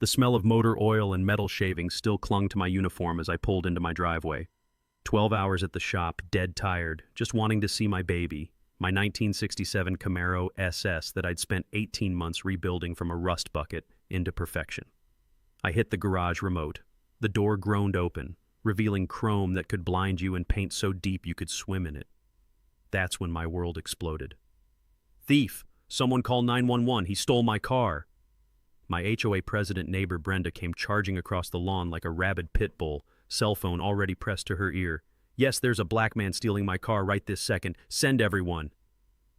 The smell of motor oil and metal shavings still clung to my uniform as I pulled into my driveway. 12 hours at the shop, dead tired, just wanting to see my baby, my 1967 Camaro SS that I'd spent 18 months rebuilding from a rust bucket into perfection. I hit the garage remote. The door groaned open, revealing chrome that could blind you and paint so deep you could swim in it. That's when my world exploded. "Thief! Someone call 911, he stole my car!" My HOA president neighbor Brenda came charging across the lawn like a rabid pit bull, cell phone already pressed to her ear. "Yes, there's a black man stealing my car right this second. Send everyone."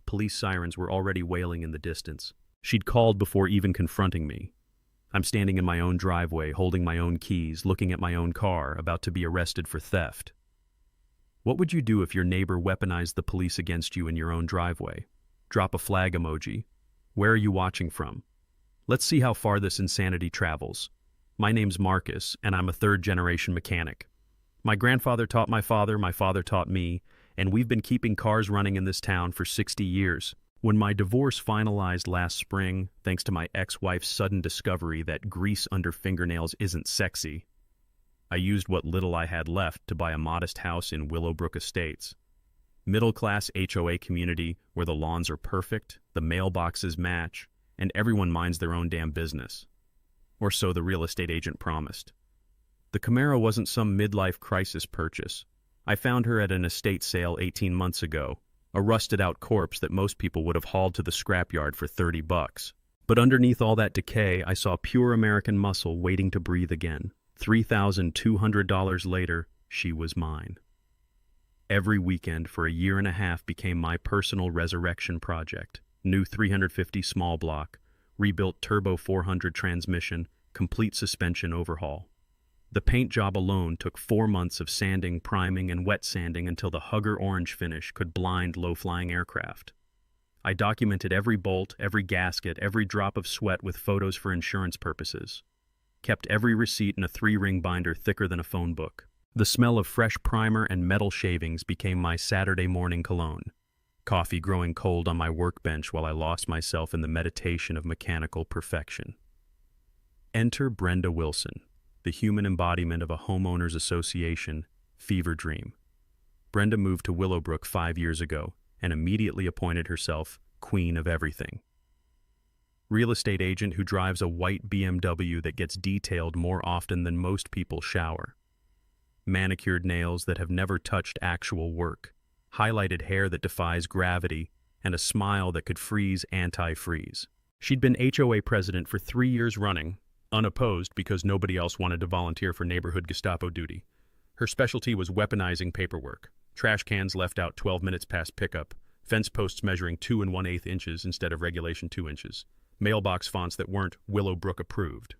Police sirens were already wailing in the distance. She'd called before even confronting me. I'm standing in my own driveway, holding my own keys, looking at my own car, about to be arrested for theft. What would you do if your neighbor weaponized the police against you in your own driveway? Drop a flag emoji. Where are you watching from? Let's see how far this insanity travels. My name's Marcus, and I'm a third-generation mechanic. My grandfather taught my father taught me, and we've been keeping cars running in this town for 60 years. When my divorce finalized last spring, thanks to my ex-wife's sudden discovery that grease under fingernails isn't sexy, I used what little I had left to buy a modest house in Willowbrook Estates. Middle-class HOA community where the lawns are perfect, the mailboxes match, and everyone minds their own damn business. Or so the real estate agent promised. The Camaro wasn't some midlife crisis purchase. I found her at an estate sale 18 months ago, a rusted-out corpse that most people would have hauled to the scrapyard for $30. But underneath all that decay, I saw pure American muscle waiting to breathe again. $3,200 later, she was mine. Every weekend for a year and a half became my personal resurrection project. New 350 small block, rebuilt turbo 400 transmission, complete suspension overhaul. The paint job alone took 4 months of sanding, priming, and wet sanding until the Hugger orange finish could blind low-flying aircraft. I documented every bolt, every gasket, every drop of sweat with photos for insurance purposes. Kept every receipt in a 3-ring binder thicker than a phone book. The smell of fresh primer and metal shavings became my Saturday morning cologne. Coffee growing cold on my workbench while I lost myself in the meditation of mechanical perfection. Enter Brenda Wilson, the human embodiment of a homeowners association fever dream. Brenda moved to Willowbrook 5 years ago and immediately appointed herself queen of everything. Real estate agent who drives a white BMW that gets detailed more often than most people shower. Manicured nails that have never touched actual work. Highlighted hair that defies gravity, and a smile that could freeze anti-freeze. She'd been HOA president for 3 years running, unopposed because nobody else wanted to volunteer for neighborhood Gestapo duty. Her specialty was weaponizing paperwork. Trash cans left out 12 minutes past pickup, fence posts measuring 2 1/8 inches instead of regulation 2 inches, mailbox fonts that weren't Willowbrook approved.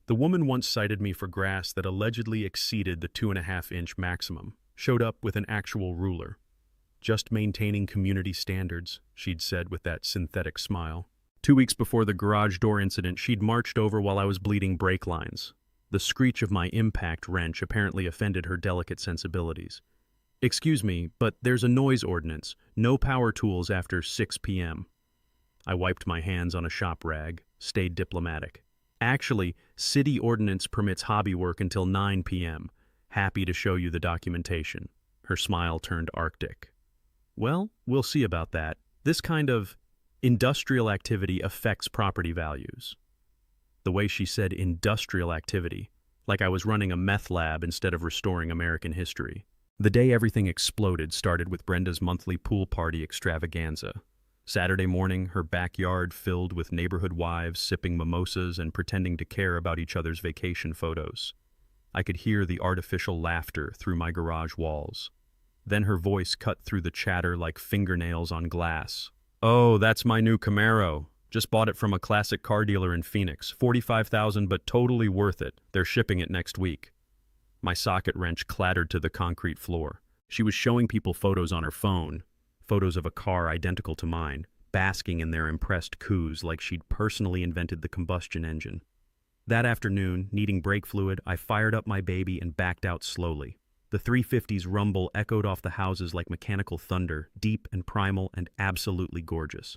The woman once cited me for grass that allegedly exceeded the 2.5-inch maximum, showed up with an actual ruler. "Just maintaining community standards," she'd said with that synthetic smile. 2 weeks before the garage door incident, she'd marched over while I was bleeding brake lines. The screech of my impact wrench apparently offended her delicate sensibilities. "Excuse me, but there's a noise ordinance. No power tools after 6 p.m. I wiped my hands on a shop rag, stayed diplomatic. "Actually, city ordinance permits hobby work until 9 p.m. Happy to show you the documentation." Her smile turned arctic. "Well, we'll see about that. This kind of industrial activity affects property values." The way she said industrial activity, like I was running a meth lab instead of restoring American history. The day everything exploded started with Brenda's monthly pool party extravaganza. Saturday morning, her backyard filled with neighborhood wives sipping mimosas and pretending to care about each other's vacation photos. I could hear the artificial laughter through my garage walls. Then her voice cut through the chatter like fingernails on glass. "Oh, that's my new Camaro. Just bought it from a classic car dealer in Phoenix. $45,000, but totally worth it. They're shipping it next week." My socket wrench clattered to the concrete floor. She was showing people photos on her phone, photos of a car identical to mine, basking in their impressed coups like she'd personally invented the combustion engine. That afternoon, needing brake fluid, I fired up my baby and backed out slowly. The 350's rumble echoed off the houses like mechanical thunder, deep and primal and absolutely gorgeous.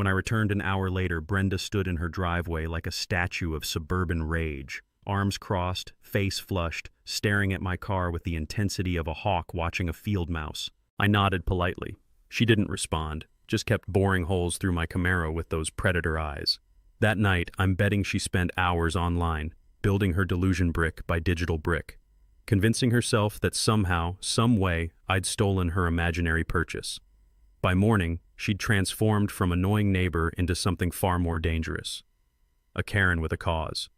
When I returned an hour later, Brenda stood in her driveway like a statue of suburban rage, arms crossed, face flushed, staring at my car with the intensity of a hawk watching a field mouse. I nodded politely. She didn't respond, just kept boring holes through my Camaro with those predator eyes. That night, I'm betting she spent hours online, building her delusion brick by digital brick, convincing herself that somehow, some way, I'd stolen her imaginary purchase. By morning, she'd transformed from annoying neighbor into something far more dangerous. A Karen with a cause.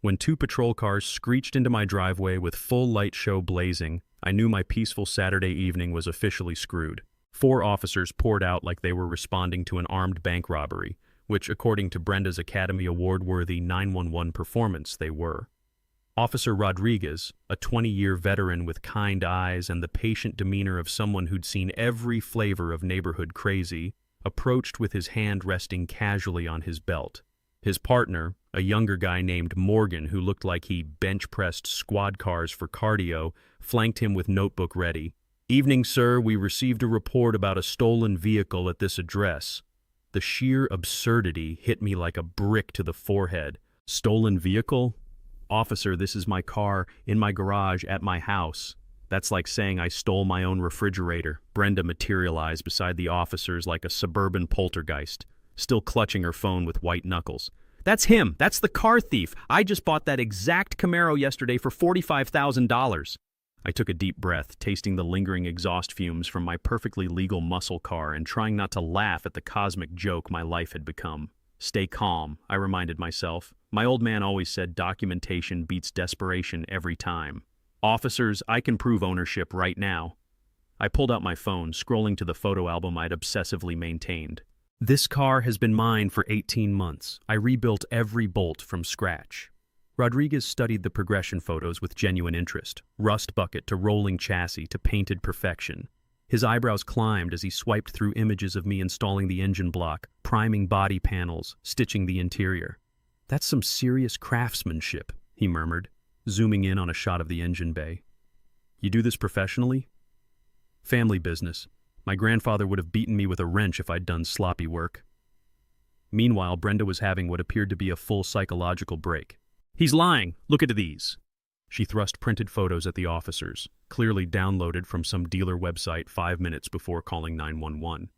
When 2 patrol cars screeched into my driveway with full light show blazing, I knew my peaceful Saturday evening was officially screwed. 4 officers poured out like they were responding to an armed bank robbery, which, according to Brenda's Academy Award-worthy 911 performance, they were. Officer Rodriguez, a 20-year veteran with kind eyes and the patient demeanor of someone who'd seen every flavor of neighborhood crazy, approached with his hand resting casually on his belt. His partner, a younger guy named Morgan who looked like he bench-pressed squad cars for cardio, flanked him with notebook ready. "Evening, sir. We received a report about a stolen vehicle at this address." The sheer absurdity hit me like a brick to the forehead. Stolen vehicle? "Officer, this is my car, in my garage, at my house." That's like saying I stole my own refrigerator. Brenda materialized beside the officers like a suburban poltergeist, still clutching her phone with white knuckles. "That's him! That's the car thief! I just bought that exact Camaro yesterday for $45,000. I took a deep breath, tasting the lingering exhaust fumes from my perfectly legal muscle car and trying not to laugh at the cosmic joke my life had become. Stay calm, I reminded myself. My old man always said documentation beats desperation every time. "Officers, I can prove ownership right now." I pulled out my phone, scrolling to the photo album I'd obsessively maintained. "This car has been mine for 18 months. I rebuilt every bolt from scratch." Rodriguez studied the progression photos with genuine interest, rust bucket to rolling chassis to painted perfection. His eyebrows climbed as he swiped through images of me installing the engine block, priming body panels, stitching the interior. "That's some serious craftsmanship," he murmured, zooming in on a shot of the engine bay. "You do this professionally?" "Family business. My grandfather would have beaten me with a wrench if I'd done sloppy work." Meanwhile, Brenda was having what appeared to be a full psychological break. "He's lying. Look at these." She thrust printed photos at the officers, clearly downloaded from some dealer website 5 minutes before calling 911.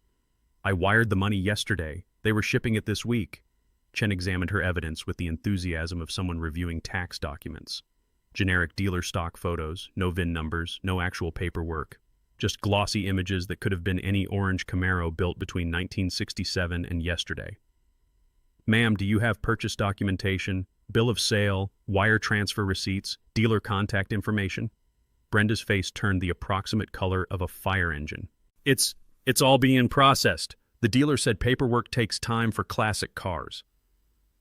"I wired the money yesterday. They were shipping it this week." Chen examined her evidence with the enthusiasm of someone reviewing tax documents. Generic dealer stock photos, no VIN numbers, no actual paperwork. Just glossy images that could have been any orange Camaro built between 1967 and yesterday. "Ma'am, do you have purchase documentation, bill of sale, wire transfer receipts, dealer contact information?" Brenda's face turned the approximate color of a fire engine. It's all being processed. The dealer said paperwork takes time for classic cars."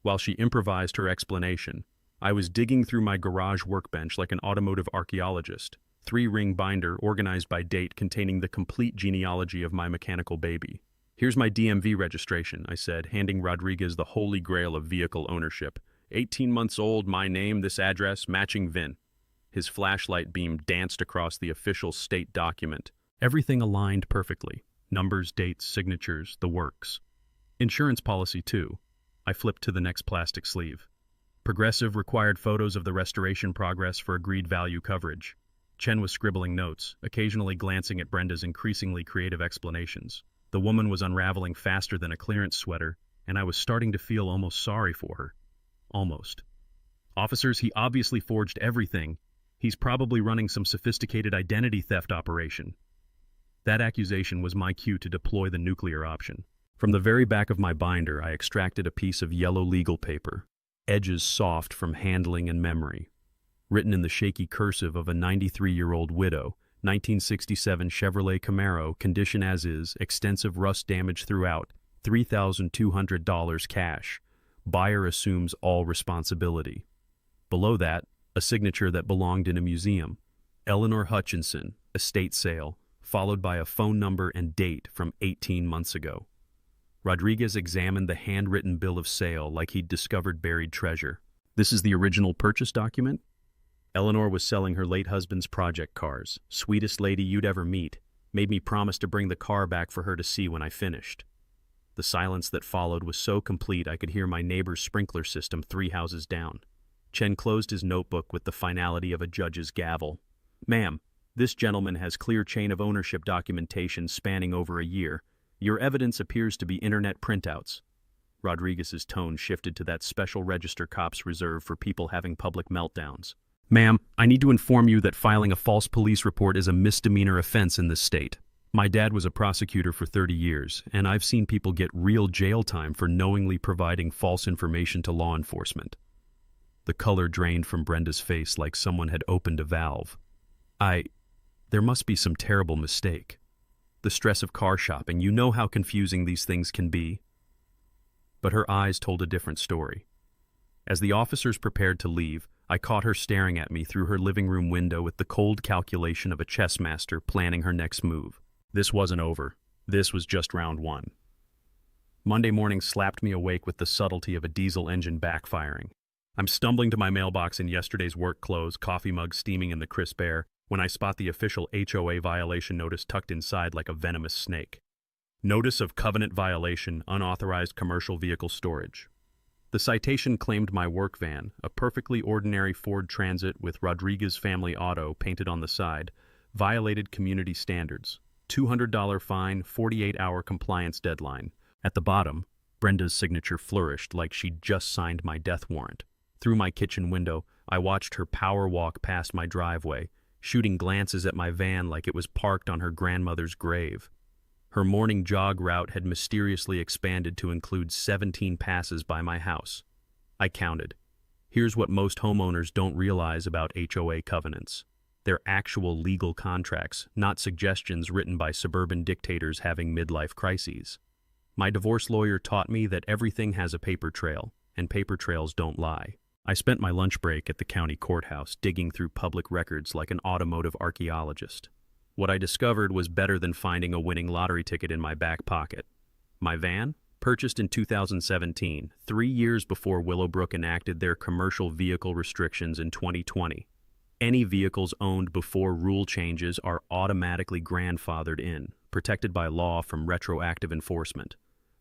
While she improvised her explanation, I was digging through my garage workbench like an automotive archaeologist, 3-ring binder organized by date containing the complete genealogy of my mechanical baby. "Here's my DMV registration," I said, handing Rodriguez the holy grail of vehicle ownership. 18 months old, my name, this address, matching VIN. His flashlight beam danced across the official state document. Everything aligned perfectly. Numbers, dates, signatures, the works. Insurance policy, too. I flipped to the next plastic sleeve. Progressive required photos of the restoration progress for agreed value coverage. Chen was scribbling notes, occasionally glancing at Brenda's increasingly creative explanations. The woman was unraveling faster than a clearance sweater, and I was starting to feel almost sorry for her. Almost. "Officers, he obviously forged everything. He's probably running some sophisticated identity theft operation." That accusation was my cue to deploy the nuclear option. From the very back of my binder, I extracted a piece of yellow legal paper, edges soft from handling and memory. Written in the shaky cursive of a 93-year-old widow, 1967 Chevrolet Camaro, condition as is, extensive rust damage throughout, $3,200 cash. Buyer assumes all responsibility. Below that, a signature that belonged in a museum. Eleanor Hutchinson, estate sale, followed by a phone number and date from 18 months ago. Rodriguez examined the handwritten bill of sale like he'd discovered buried treasure. "This is the original purchase document?" Eleanor was selling her late husband's project cars. Sweetest lady you'd ever meet. Made me promise to bring the car back for her to see when I finished. The silence that followed was so complete I could hear my neighbor's sprinkler system 3 houses down. Chen closed his notebook with the finality of a judge's gavel. "Ma'am, this gentleman has clear chain of ownership documentation spanning over a year. Your evidence appears to be internet printouts." Rodriguez's tone shifted to that special register cops reserve for people having public meltdowns. "Ma'am, I need to inform you that filing a false police report is a misdemeanor offense in this state. My dad was a prosecutor for 30 years, and I've seen people get real jail time for knowingly providing false information to law enforcement." The color drained from Brenda's face like someone had opened a valve. There must be some terrible mistake. The stress of car shopping, you know how confusing these things can be." But her eyes told a different story. As the officers prepared to leave, I caught her staring at me through her living room window with the cold calculation of a chess master planning her next move. This wasn't over. This was just round one. Monday morning slapped me awake with the subtlety of a diesel engine backfiring. I'm stumbling to my mailbox in yesterday's work clothes, coffee mug steaming in the crisp air, when I spot the official HOA violation notice tucked inside like a venomous snake. Notice of covenant violation, unauthorized commercial vehicle storage. The citation claimed my work van, a perfectly ordinary Ford Transit with Rodriguez Family Auto painted on the side, violated community standards. $200 fine, 48-hour compliance deadline. At the bottom, Brenda's signature flourished like she'd just signed my death warrant. Through my kitchen window, I watched her power walk past my driveway, shooting glances at my van like it was parked on her grandmother's grave. Her morning jog route had mysteriously expanded to include 17 passes by my house. I counted. Here's what most homeowners don't realize about HOA covenants. They're actual legal contracts, not suggestions written by suburban dictators having midlife crises. My divorce lawyer taught me that everything has a paper trail, and paper trails don't lie. I spent my lunch break at the county courthouse digging through public records like an automotive archaeologist. What I discovered was better than finding a winning lottery ticket in my back pocket. My van, purchased in 2017, 3 years before Willowbrook enacted their commercial vehicle restrictions in 2020. Any vehicles owned before rule changes are automatically grandfathered in, protected by law from retroactive enforcement.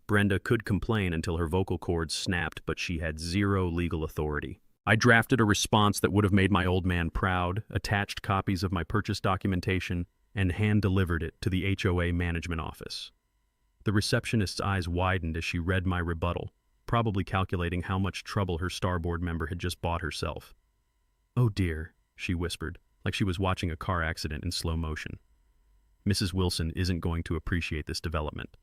Brenda could complain until her vocal cords snapped, but she had zero legal authority. I drafted a response that would have made my old man proud, attached copies of my purchase documentation, and hand-delivered it to the HOA management office. The receptionist's eyes widened as she read my rebuttal, probably calculating how much trouble her starboard member had just bought herself. "Oh dear," she whispered, like she was watching a car accident in slow motion. "Mrs. Wilson isn't going to appreciate this development."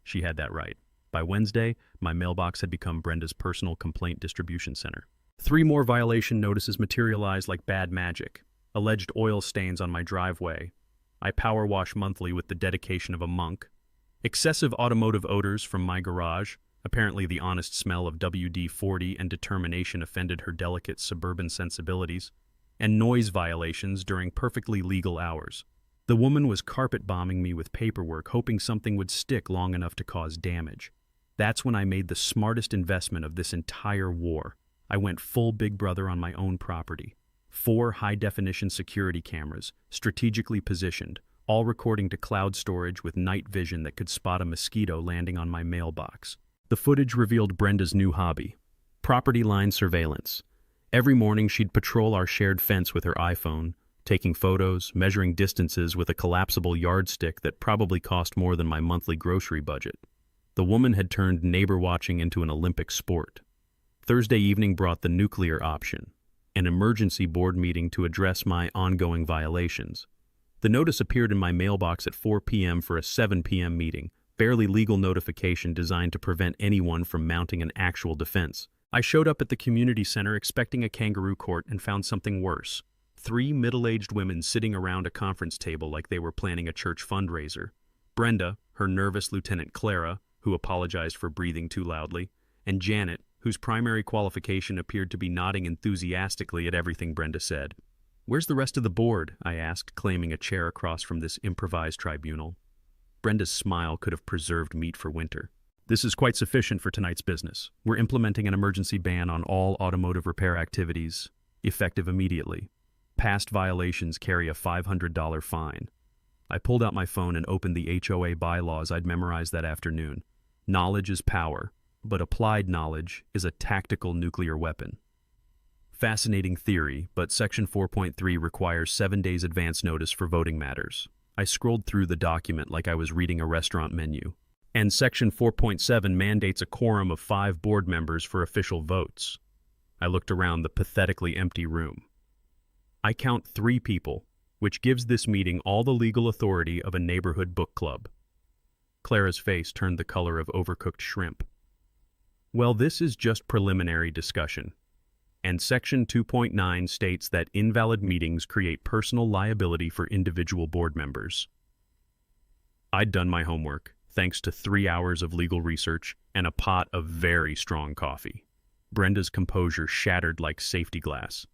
She had that right. By Wednesday, my mailbox had become Brenda's personal complaint distribution center. 3 more violation notices materialized like bad magic. Alleged oil stains on my driveway. I power wash monthly with the dedication of a monk. Excessive automotive odors from my garage. Apparently the honest smell of WD-40 and determination offended her delicate suburban sensibilities. And noise violations during perfectly legal hours. The woman was carpet bombing me with paperwork, hoping something would stick long enough to cause damage. That's when I made the smartest investment of this entire war. I went full Big Brother on my own property. 4 high-definition security cameras, strategically positioned, all recording to cloud storage with night vision that could spot a mosquito landing on my mailbox. The footage revealed Brenda's new hobby, property line surveillance. Every morning she'd patrol our shared fence with her iPhone, taking photos, measuring distances with a collapsible yardstick that probably cost more than my monthly grocery budget. The woman had turned neighbor watching into an Olympic sport. Thursday evening brought the nuclear option, an emergency board meeting to address my ongoing violations. The notice appeared in my mailbox at 4 p.m. for a 7 p.m. meeting, barely legal notification designed to prevent anyone from mounting an actual defense. I showed up at the community center expecting a kangaroo court and found something worse. 3 middle-aged women sitting around a conference table like they were planning a church fundraiser. Brenda, her nervous Lieutenant Clara, who apologized for breathing too loudly, and Janet, whose primary qualification appeared to be nodding enthusiastically at everything Brenda said. "Where's the rest of the board?" I asked, claiming a chair across from this improvised tribunal. Brenda's smile could have preserved meat for winter. "This is quite sufficient for tonight's business. We're implementing an emergency ban on all automotive repair activities, effective immediately. Past violations carry a $500 fine." I pulled out my phone and opened the HOA bylaws I'd memorized that afternoon. Knowledge is power, but applied knowledge is a tactical nuclear weapon. Fascinating theory, but Section 4.3 requires 7 days advance notice for voting matters. I scrolled through the document like I was reading a restaurant menu. And Section 4.7 mandates a quorum of 5 board members for official votes. I looked around the pathetically empty room. I count 3 people, which gives this meeting all the legal authority of a neighborhood book club. Clara's face turned the color of overcooked shrimp. Well, this is just preliminary discussion. And Section 2.9 states that invalid meetings create personal liability for individual board members. I'd done my homework, thanks to 3 hours of legal research and a pot of very strong coffee. Brenda's composure shattered like safety glass.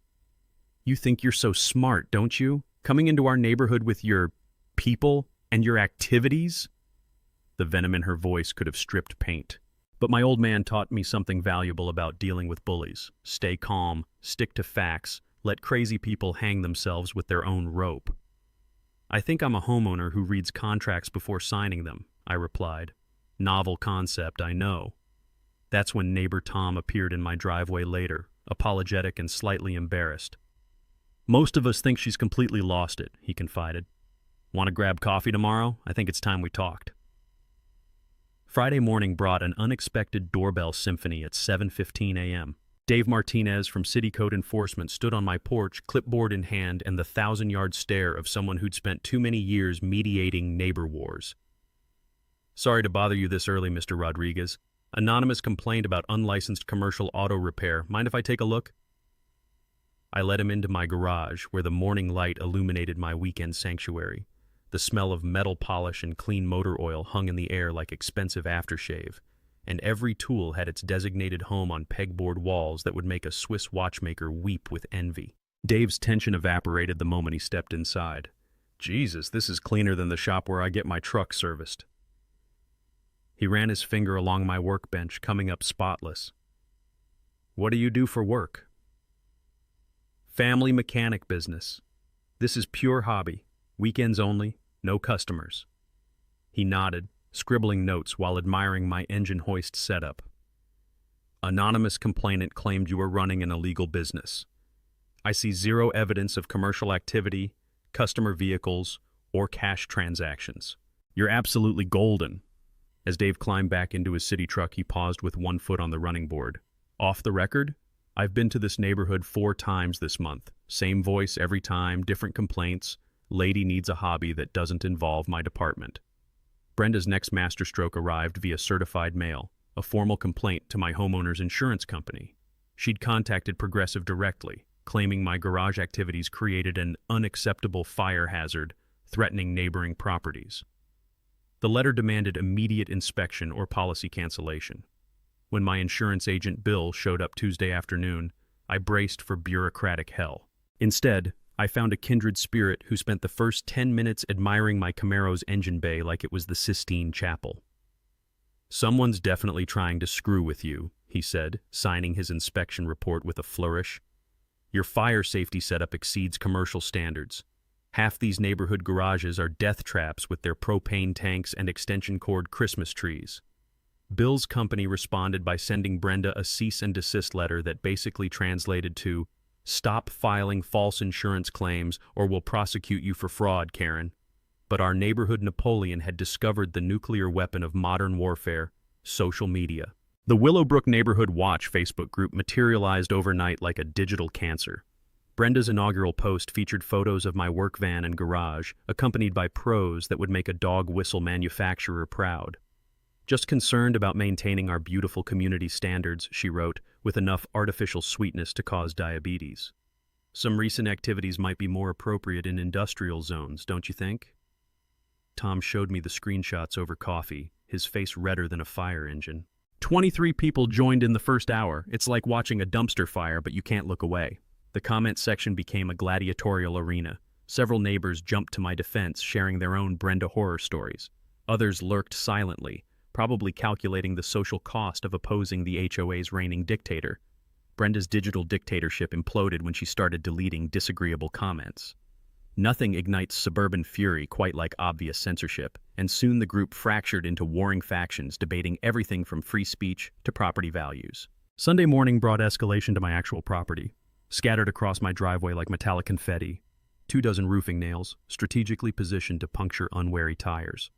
You think you're so smart, don't you? Coming into our neighborhood with your people and your activities? The venom in her voice could have stripped paint. But my old man taught me something valuable about dealing with bullies. Stay calm, stick to facts, let crazy people hang themselves with their own rope. I think I'm a homeowner who reads contracts before signing them, I replied. Novel concept, I know. That's when neighbor Tom appeared in my driveway later, apologetic and slightly embarrassed. Most of us think she's completely lost it, he confided. Want to grab coffee tomorrow? I think it's time we talked. Friday morning brought an unexpected doorbell symphony at 7:15 a.m. Dave Martinez from City Code Enforcement stood on my porch, clipboard in hand, and the 1,000-yard stare of someone who'd spent too many years mediating neighbor wars. Sorry to bother you this early, Mr. Rodriguez. Anonymous complaint about unlicensed commercial auto repair. Mind if I take a look? I led him into my garage, where the morning light illuminated my weekend sanctuary. The smell of metal polish and clean motor oil hung in the air like expensive aftershave, and every tool had its designated home on pegboard walls that would make a Swiss watchmaker weep with envy. Dave's tension evaporated the moment he stepped inside. Jesus, this is cleaner than the shop where I get my truck serviced. He ran his finger along my workbench, coming up spotless. What do you do for work? Family mechanic business. This is pure hobby. Weekends only, no customers. He nodded, scribbling notes while admiring my engine hoist setup. Anonymous complainant claimed you were running an illegal business. I see zero evidence of commercial activity, customer vehicles, or cash transactions. You're absolutely golden. As Dave climbed back into his city truck, he paused with one foot on the running board. Off the record, I've been to this neighborhood 4 times this month. Same voice every time, different complaints. Lady needs a hobby that doesn't involve my department. Brenda's next masterstroke arrived via certified mail, a formal complaint to my homeowner's insurance company. She'd contacted Progressive directly, claiming my garage activities created an unacceptable fire hazard, threatening neighboring properties. The letter demanded immediate inspection or policy cancellation. When my insurance agent Bill showed up Tuesday afternoon, I braced for bureaucratic hell. Instead, I found a kindred spirit who spent the first 10 minutes admiring my Camaro's engine bay like it was the Sistine Chapel. Someone's definitely trying to screw with you, he said, signing his inspection report with a flourish. Your fire safety setup exceeds commercial standards. Half these neighborhood garages are death traps with their propane tanks and extension cord Christmas trees. Bill's company responded by sending Brenda a cease and desist letter that basically translated to, "Stop filing false insurance claims or we'll prosecute you for fraud, Karen." But our neighborhood Napoleon had discovered the nuclear weapon of modern warfare, social media. The Willowbrook Neighborhood Watch Facebook group materialized overnight like a digital cancer. Brenda's inaugural post featured photos of my work van and garage, accompanied by prose that would make a dog whistle manufacturer proud. Just concerned about maintaining our beautiful community standards, she wrote, with enough artificial sweetness to cause diabetes. Some recent activities might be more appropriate in industrial zones, don't you think? Tom showed me the screenshots over coffee, his face redder than a fire engine. 23 people joined in the first hour. It's like watching a dumpster fire, but you can't look away. The comment section became a gladiatorial arena. Several neighbors jumped to my defense, sharing their own Brenda horror stories. Others lurked silently, probably calculating the social cost of opposing the HOA's reigning dictator. Brenda's digital dictatorship imploded when she started deleting disagreeable comments. Nothing ignites suburban fury quite like obvious censorship, and soon the group fractured into warring factions debating everything from free speech to property values. Sunday morning brought escalation to my actual property, scattered across my driveway like metallic confetti, 24 roofing nails, strategically positioned to puncture unwary tires.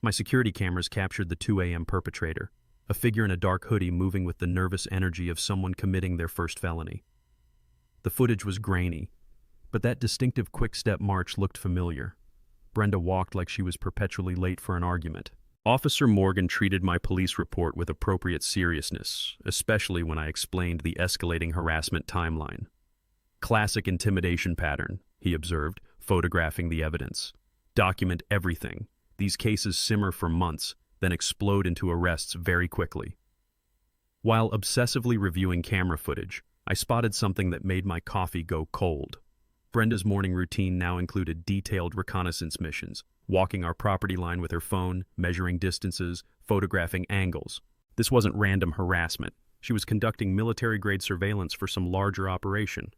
My security cameras captured the 2 a.m. perpetrator, a figure in a dark hoodie moving with the nervous energy of someone committing their first felony. The footage was grainy, but that distinctive quick-step march looked familiar. Brenda walked like she was perpetually late for an argument. Officer Morgan treated my police report with appropriate seriousness, especially when I explained the escalating harassment timeline. Classic intimidation pattern, he observed, photographing the evidence. Document everything. These cases simmer for months, then explode into arrests very quickly. While obsessively reviewing camera footage, I spotted something that made my coffee go cold. Brenda's morning routine now included detailed reconnaissance missions, walking our property line with her phone, measuring distances, photographing angles. This wasn't random harassment. She was conducting military-grade surveillance for some larger operation.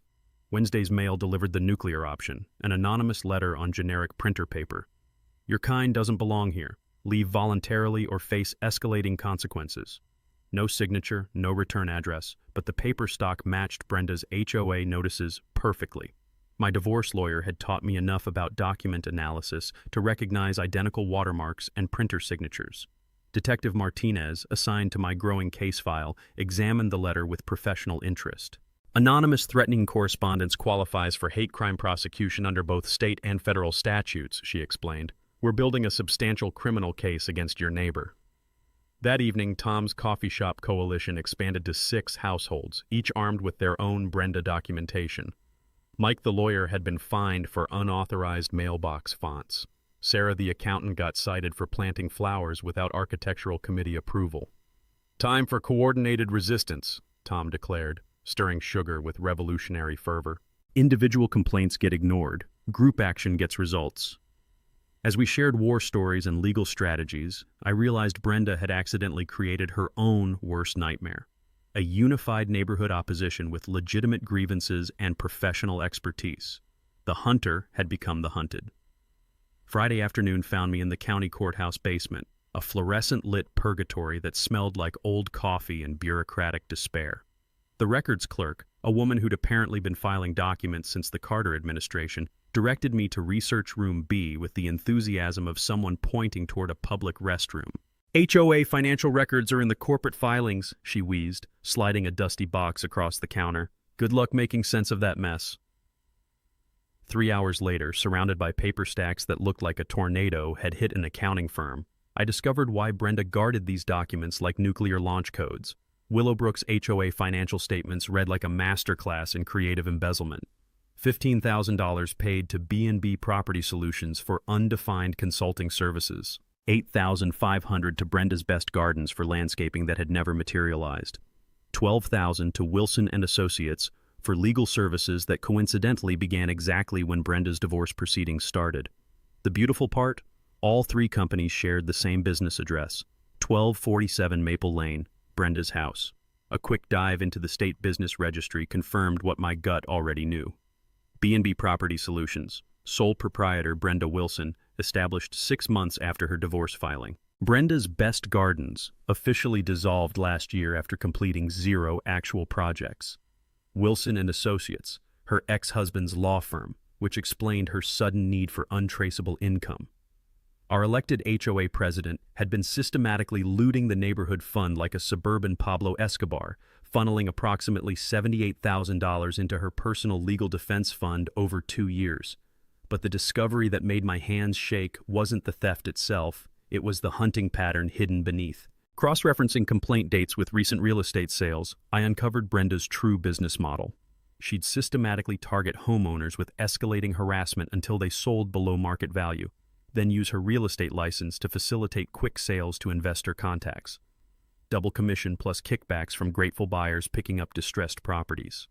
Wednesday's mail delivered the nuclear option, an anonymous letter on generic printer paper. Your kind doesn't belong here. Leave voluntarily or face escalating consequences. No signature, no return address, but the paper stock matched Brenda's HOA notices perfectly. My divorce lawyer had taught me enough about document analysis to recognize identical watermarks and printer signatures. Detective Martinez, assigned to my growing case file, examined the letter with professional interest. Anonymous threatening correspondence qualifies for hate crime prosecution under both state and federal statutes, she explained. We're building a substantial criminal case against your neighbor. That evening, Tom's Coffee Shop Coalition expanded to 6 households, each armed with their own Brenda documentation. Mike the lawyer had been fined for unauthorized mailbox fonts. Sarah the accountant got cited for planting flowers without architectural committee approval. Time for coordinated resistance, Tom declared, stirring sugar with revolutionary fervor. Individual complaints get ignored. Group action gets results. As we shared war stories and legal strategies, I realized Brenda had accidentally created her own worst nightmare. A unified neighborhood opposition with legitimate grievances and professional expertise. The hunter had become the hunted. Friday afternoon found me in the county courthouse basement, a fluorescent-lit purgatory that smelled like old coffee and bureaucratic despair. The records clerk, a woman who'd apparently been filing documents since the Carter administration, directed me to Research Room B with the enthusiasm of someone pointing toward a public restroom. HOA financial records are in the corporate filings, she wheezed, sliding a dusty box across the counter. Good luck making sense of that mess. 3 hours later, surrounded by paper stacks that looked like a tornado had hit an accounting firm, I discovered why Brenda guarded these documents like nuclear launch codes. Willowbrook's HOA financial statements read like a masterclass in creative embezzlement. $15,000 paid to B&B Property Solutions for undefined consulting services. $8,500 to Brenda's Best Gardens for landscaping that had never materialized. $12,000 to Wilson and Associates for legal services that coincidentally began exactly when Brenda's divorce proceedings started. The beautiful part? All 3 companies shared the same business address, 1247 Maple Lane, Brenda's house. A quick dive into the state business registry confirmed what my gut already knew. B&B Property Solutions, sole proprietor Brenda Wilson, established 6 months after her divorce filing. Brenda's Best Gardens officially dissolved last year after completing 0 actual projects. Wilson and Associates, her ex-husband's law firm, which explained her sudden need for untraceable income. Our elected HOA president had been systematically looting the neighborhood fund like a suburban Pablo Escobar, funneling approximately $78,000 into her personal legal defense fund over 2 years. But the discovery that made my hands shake wasn't the theft itself, it was the hunting pattern hidden beneath. Cross-referencing complaint dates with recent real estate sales, I uncovered Brenda's true business model. She'd systematically target homeowners with escalating harassment until they sold below market value, then use her real estate license to facilitate quick sales to investor contacts. Double commission plus kickbacks from grateful buyers picking up distressed properties.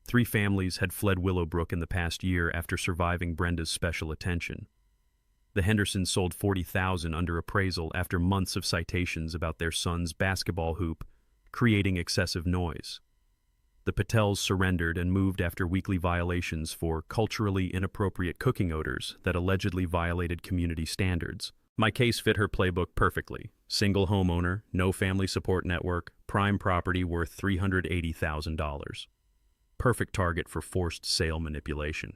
3 families had fled Willowbrook in the past year after surviving Brenda's special attention. The Hendersons sold $40,000 under appraisal after months of citations about their son's basketball hoop creating excessive noise. The Patels surrendered and moved after weekly violations for culturally inappropriate cooking odors that allegedly violated community standards. My case fit her playbook perfectly. Single homeowner, no family support network, prime property worth $380,000. Perfect target for forced sale manipulation.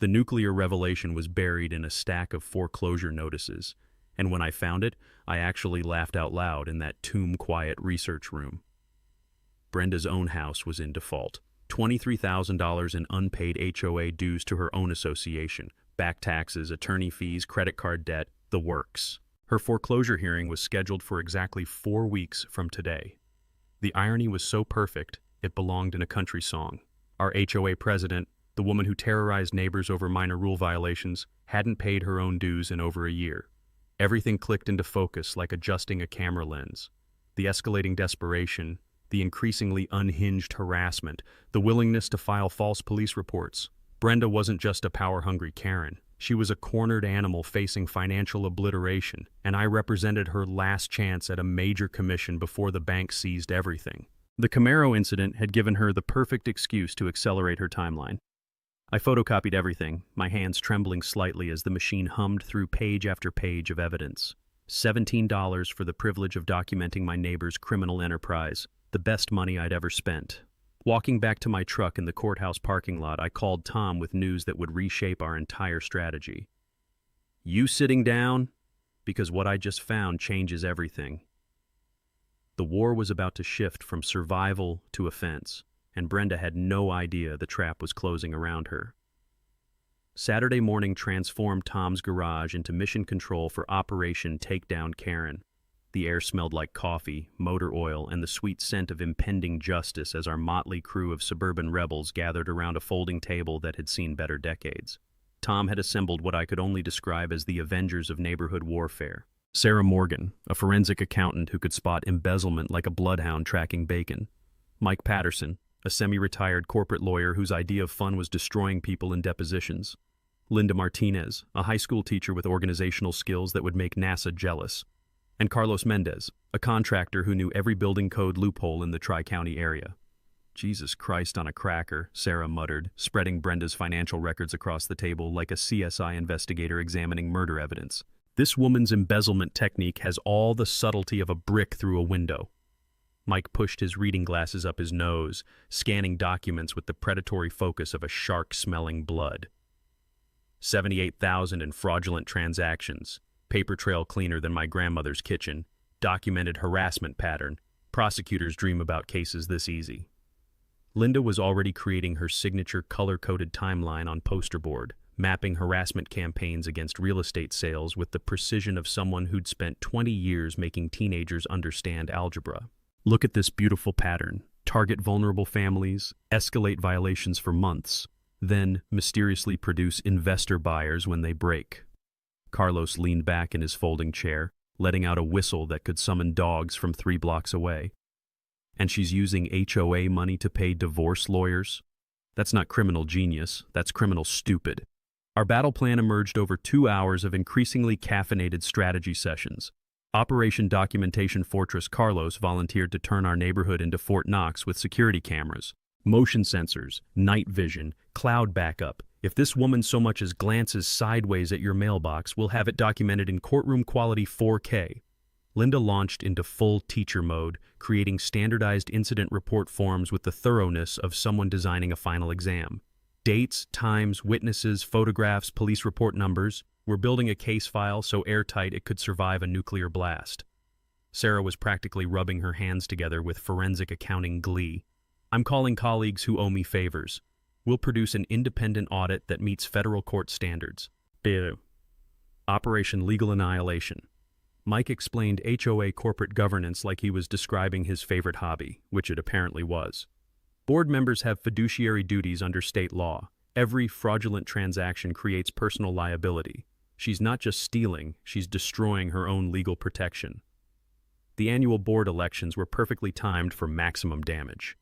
The nuclear revelation was buried in a stack of foreclosure notices, and when I found it, I actually laughed out loud in that tomb-quiet research room. Brenda's own house was in default. $23,000 in unpaid HOA dues to her own association, back taxes, attorney fees, credit card debt, the works. Her foreclosure hearing was scheduled for exactly 4 weeks from today. The irony was so perfect, it belonged in a country song. Our HOA president, the woman who terrorized neighbors over minor rule violations, hadn't paid her own dues in over a year. Everything clicked into focus like adjusting a camera lens. The escalating desperation, the increasingly unhinged harassment, the willingness to file false police reports. Brenda wasn't just a power-hungry Karen. She was a cornered animal facing financial obliteration, and I represented her last chance at a major commission before the bank seized everything. The Camaro incident had given her the perfect excuse to accelerate her timeline. I photocopied everything, my hands trembling slightly as the machine hummed through page after page of evidence. $17 for the privilege of documenting my neighbor's criminal enterprise, the best money I'd ever spent. Walking back to my truck in the courthouse parking lot, I called Tom with news that would reshape our entire strategy. "You sitting down? Because what I just found changes everything." The war was about to shift from survival to offense, and Brenda had no idea the trap was closing around her. Saturday morning transformed Tom's garage into mission control for Operation Takedown Karen. The air smelled like coffee, motor oil, and the sweet scent of impending justice as our motley crew of suburban rebels gathered around a folding table that had seen better decades. Tom had assembled what I could only describe as the Avengers of neighborhood warfare. Sarah Morgan, a forensic accountant who could spot embezzlement like a bloodhound tracking bacon. Mike Patterson, a semi-retired corporate lawyer whose idea of fun was destroying people in depositions. Linda Martinez, a high school teacher with organizational skills that would make NASA jealous. And Carlos Mendez, a contractor who knew every building code loophole in the Tri-County area. "Jesus Christ on a cracker," Sarah muttered, spreading Brenda's financial records across the table like a CSI investigator examining murder evidence. "This woman's embezzlement technique has all the subtlety of a brick through a window." Mike pushed his reading glasses up his nose, scanning documents with the predatory focus of a shark-smelling blood. 78,000 in fraudulent transactions. Paper trail cleaner than my grandmother's kitchen. Documented harassment pattern. Prosecutors dream about cases this easy. Linda was already creating her signature color-coded timeline on poster board, mapping harassment campaigns against real estate sales with the precision of someone who'd spent 20 years making teenagers understand algebra. "Look at this beautiful pattern. Target vulnerable families, escalate violations for months, then mysteriously produce investor buyers when they break." Carlos leaned back in his folding chair, letting out a whistle that could summon dogs from 3 blocks away. "And she's using HOA money to pay divorce lawyers? That's not criminal genius, that's criminal stupid." Our battle plan emerged over 2 hours of increasingly caffeinated strategy sessions. Operation Documentation Fortress Carlos volunteered to turn our neighborhood into Fort Knox with security cameras, motion sensors, night vision, cloud backup. If this woman so much as glances sideways at your mailbox, we'll have it documented in courtroom quality 4K. Linda launched into full teacher mode, creating standardized incident report forms with the thoroughness of someone designing a final exam. Dates, times, witnesses, photographs, police report numbers. We're building a case file so airtight it could survive a nuclear blast. Sarah was practically rubbing her hands together with forensic accounting glee. "I'm calling colleagues who owe me favors. We'll produce an independent audit that meets federal court standards." Operation Legal Annihilation. Mike explained HOA corporate governance like he was describing his favorite hobby, which it apparently was. "Board members have fiduciary duties under state law. Every fraudulent transaction creates personal liability. She's not just stealing, she's destroying her own legal protection." The annual board elections were perfectly timed for maximum damage.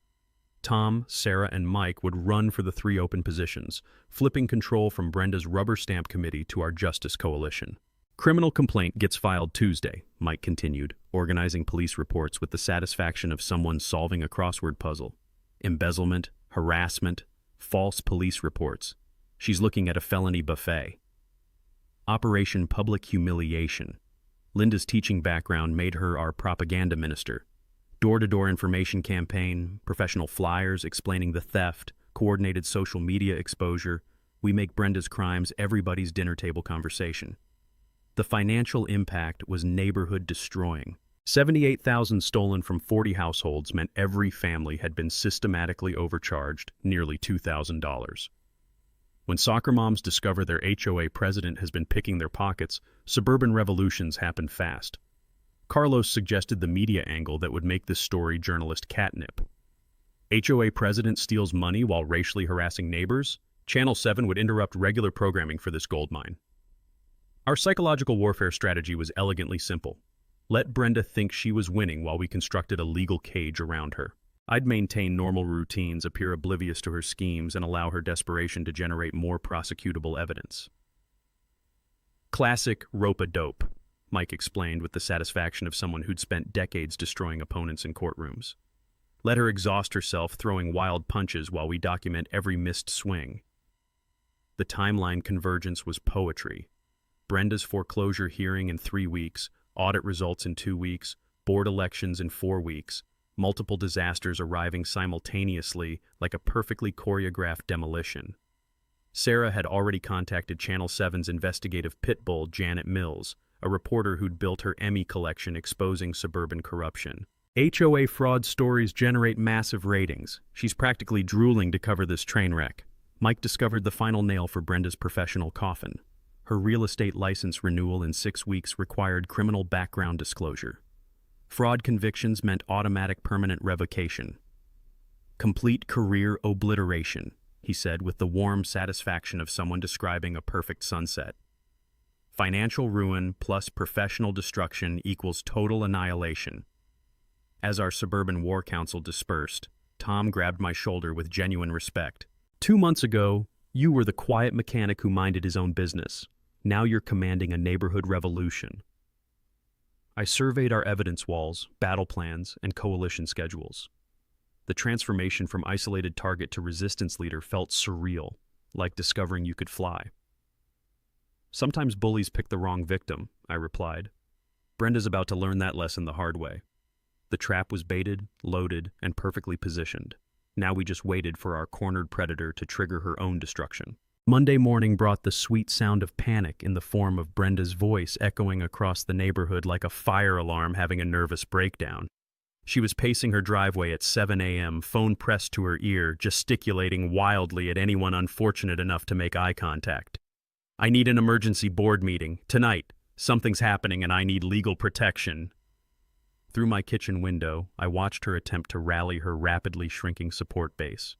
Tom, Sarah, and Mike would run for the 3 open positions, flipping control from Brenda's rubber stamp committee to our Justice Coalition. "Criminal complaint gets filed Tuesday," Mike continued, organizing police reports with the satisfaction of someone solving a crossword puzzle. embezzlement, harassment, false police reports. She's looking at a felony buffet. Operation Public Humiliation. Linda's teaching background made her our propaganda minister. Door-to-door information campaign, professional flyers explaining the theft, coordinated social media exposure. We make Brenda's crimes everybody's dinner table conversation. The financial impact was neighborhood destroying. $78,000 stolen from 40 households meant every family had been systematically overcharged nearly $2,000. When soccer moms discover their HOA president has been picking their pockets, suburban revolutions happen fast. Carlos suggested the media angle that would make this story journalist catnip. HOA president steals money while racially harassing neighbors? Channel 7 would interrupt regular programming for this goldmine. Our psychological warfare strategy was elegantly simple. Let Brenda think she was winning while we constructed a legal cage around her. I'd maintain normal routines, appear oblivious to her schemes, and allow her desperation to generate more prosecutable evidence. Classic rope-a-dope, Mike explained with the satisfaction of someone who'd spent decades destroying opponents in courtrooms. Let her exhaust herself throwing wild punches while we document every missed swing. The timeline convergence was poetry. Brenda's foreclosure hearing in 3 weeks, audit results in 2 weeks, board elections in 4 weeks, multiple disasters arriving simultaneously like a perfectly choreographed demolition. Sarah had already contacted Channel 7's investigative pitbull, Janet Mills, a reporter who'd built her Emmy collection exposing suburban corruption. HOA fraud stories generate massive ratings. She's practically drooling to cover this train wreck. Mike discovered the final nail for Brenda's professional coffin. Her real estate license renewal in 6 weeks required criminal background disclosure. Fraud convictions meant automatic permanent revocation. Complete career obliteration, he said with the warm satisfaction of someone describing a perfect sunset. Financial ruin plus professional destruction equals total annihilation. As our suburban war council dispersed, Tom grabbed my shoulder with genuine respect. 2 months ago, you were the quiet mechanic who minded his own business. Now you're commanding a neighborhood revolution. I surveyed our evidence walls, battle plans, and coalition schedules. The transformation from isolated target to resistance leader felt surreal, like discovering you could fly. Sometimes bullies pick the wrong victim, I replied. Brenda's about to learn that lesson the hard way. The trap was baited, loaded, and perfectly positioned. Now we just waited for our cornered predator to trigger her own destruction. Monday morning brought the sweet sound of panic in the form of Brenda's voice echoing across the neighborhood like a fire alarm having a nervous breakdown. She was pacing her driveway at 7 a.m., phone pressed to her ear, gesticulating wildly at anyone unfortunate enough to make eye contact. I need an emergency board meeting. Tonight. Something's happening and I need legal protection. Through my kitchen window, I watched her attempt to rally her rapidly shrinking support base.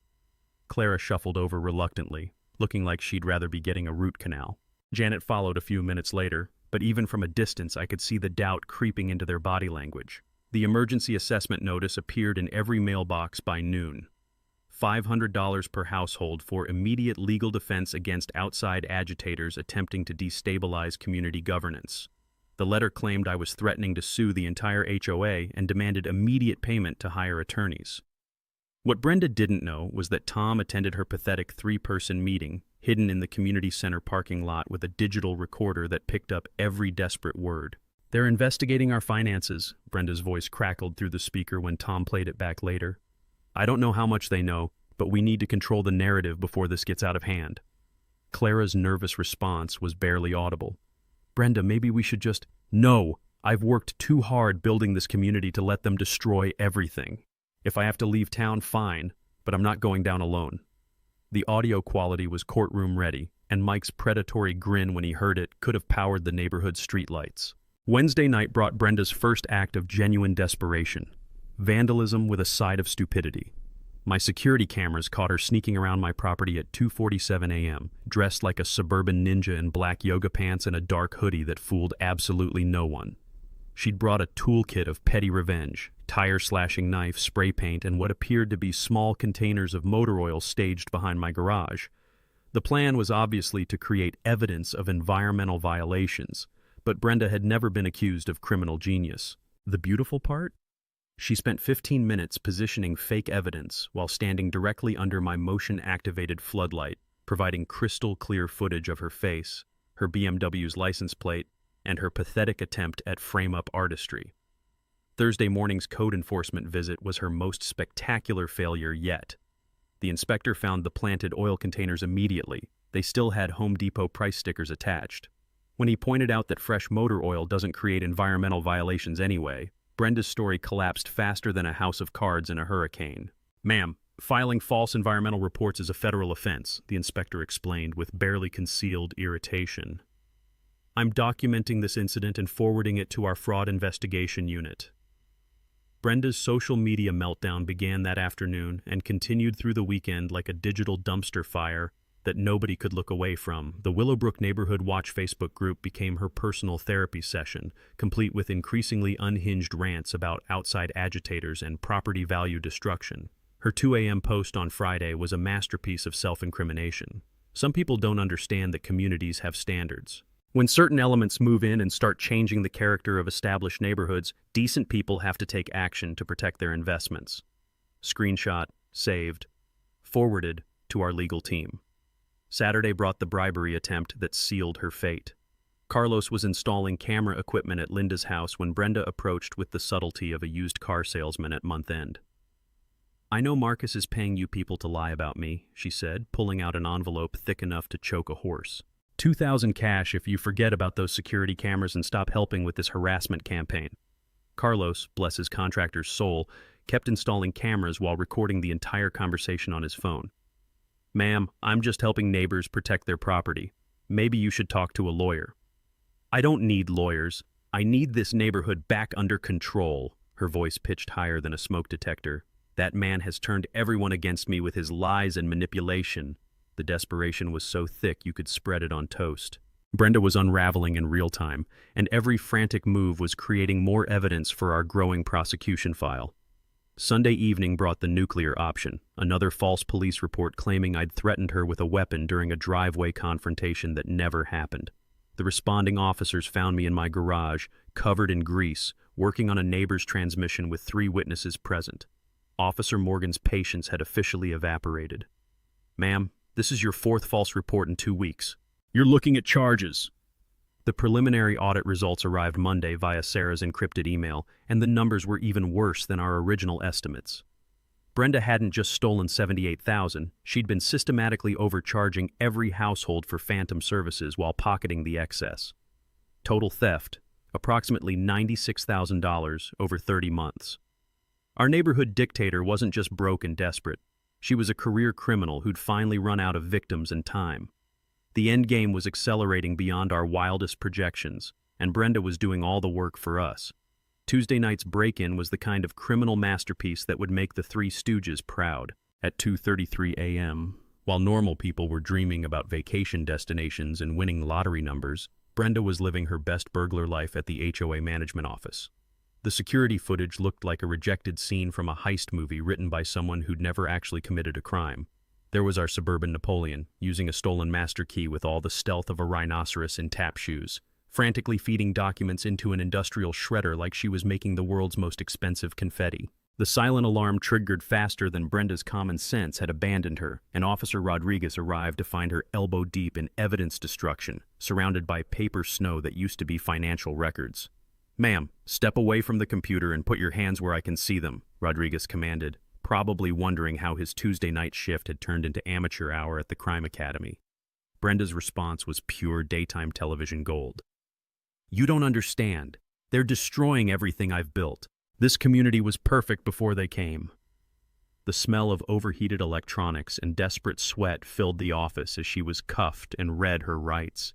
Clara shuffled over reluctantly, looking like she'd rather be getting a root canal. Janet followed a few minutes later, but even from a distance I could see the doubt creeping into their body language. The emergency assessment notice appeared in every mailbox by noon. $500 per household for immediate legal defense against outside agitators attempting to destabilize community governance. The letter claimed I was threatening to sue the entire HOA and demanded immediate payment to hire attorneys. What Brenda didn't know was that Tom attended her pathetic 3-person meeting, hidden in the community center parking lot with a digital recorder that picked up every desperate word. They're investigating our finances, Brenda's voice crackled through the speaker when Tom played it back later. I don't know how much they know, but we need to control the narrative before this gets out of hand. Clara's nervous response was barely audible. Brenda, maybe we should just... No! I've worked too hard building this community to let them destroy everything. If I have to leave town, fine, but I'm not going down alone. The audio quality was courtroom ready, and Mike's predatory grin when he heard it could have powered the neighborhood streetlights. Wednesday night brought Brenda's first act of genuine desperation. Vandalism with a side of stupidity. My security cameras caught her sneaking around my property at 2:47 a.m., dressed like a suburban ninja in black yoga pants and a dark hoodie that fooled absolutely no one. She'd brought a toolkit of petty revenge, tire-slashing knife, spray paint, and what appeared to be small containers of motor oil staged behind my garage. The plan was obviously to create evidence of environmental violations, but Brenda had never been accused of criminal genius. The beautiful part? She spent 15 minutes positioning fake evidence while standing directly under my motion-activated floodlight, providing crystal-clear footage of her face, her BMW's license plate, and her pathetic attempt at frame-up artistry. Thursday morning's code enforcement visit was her most spectacular failure yet. The inspector found the planted oil containers immediately. They still had Home Depot price stickers attached. When he pointed out that fresh motor oil doesn't create environmental violations anyway, Brenda's story collapsed faster than a house of cards in a hurricane. "Ma'am, filing false environmental reports is a federal offense," the inspector explained with barely concealed irritation. "I'm documenting this incident and forwarding it to our fraud investigation unit." Brenda's social media meltdown began that afternoon and continued through the weekend like a digital dumpster fire that nobody could look away from. The Willowbrook Neighborhood Watch Facebook group became her personal therapy session, complete with increasingly unhinged rants about outside agitators and property value destruction. Her 2 a.m. post on Friday was a masterpiece of self-incrimination. Some people don't understand that communities have standards. When certain elements move in and start changing the character of established neighborhoods, decent people have to take action to protect their investments. Screenshot, saved, forwarded to our legal team. Saturday brought the bribery attempt that sealed her fate. Carlos was installing camera equipment at Linda's house when Brenda approached with the subtlety of a used car salesman at month end. "I know Marcus is paying you people to lie about me," she said, pulling out an envelope thick enough to choke a horse. $2,000 cash if you forget about those security cameras and stop helping with this harassment campaign." Carlos, bless his contractor's soul, kept installing cameras while recording the entire conversation on his phone. "Ma'am, I'm just helping neighbors protect their property. Maybe you should talk to a lawyer." "I don't need lawyers. I need this neighborhood back under control," her voice pitched higher than a smoke detector. "That man has turned everyone against me with his lies and manipulation." The desperation was so thick you could spread it on toast. Brenda was unraveling in real time, and every frantic move was creating more evidence for our growing prosecution file. Sunday evening brought the nuclear option, another false police report claiming I'd threatened her with a weapon during a driveway confrontation that never happened. The responding officers found me in my garage, covered in grease, working on a neighbor's transmission with 3 witnesses present. Officer Morgan's patience had officially evaporated. "Ma'am, this is your 4th false report in 2 weeks. You're looking at charges." The preliminary audit results arrived Monday via Sarah's encrypted email, and the numbers were even worse than our original estimates. Brenda hadn't just stolen $78,000, she'd been systematically overcharging every household for phantom services while pocketing the excess. Total theft, approximately $96,000 over 30 months. Our neighborhood dictator wasn't just broke and desperate. She was a career criminal who'd finally run out of victims and time. The endgame was accelerating beyond our wildest projections, and Brenda was doing all the work for us. Tuesday night's break-in was the kind of criminal masterpiece that would make the Three Stooges proud. At 2:33 a.m., while normal people were dreaming about vacation destinations and winning lottery numbers, Brenda was living her best burglar life at the HOA management office. The security footage looked like a rejected scene from a heist movie written by someone who'd never actually committed a crime. There was our suburban Napoleon, using a stolen master key with all the stealth of a rhinoceros in tap shoes, frantically feeding documents into an industrial shredder like she was making the world's most expensive confetti. The silent alarm triggered faster than Brenda's common sense had abandoned her, and Officer Rodriguez arrived to find her elbow-deep in evidence destruction, surrounded by paper snow that used to be financial records. "Ma'am, step away from the computer and put your hands where I can see them," Rodriguez commanded, probably wondering how his Tuesday night shift had turned into amateur hour at the crime academy. Brenda's response was pure daytime television gold. "You don't understand. They're destroying everything I've built. This community was perfect before they came." The smell of overheated electronics and desperate sweat filled the office as she was cuffed and read her rights.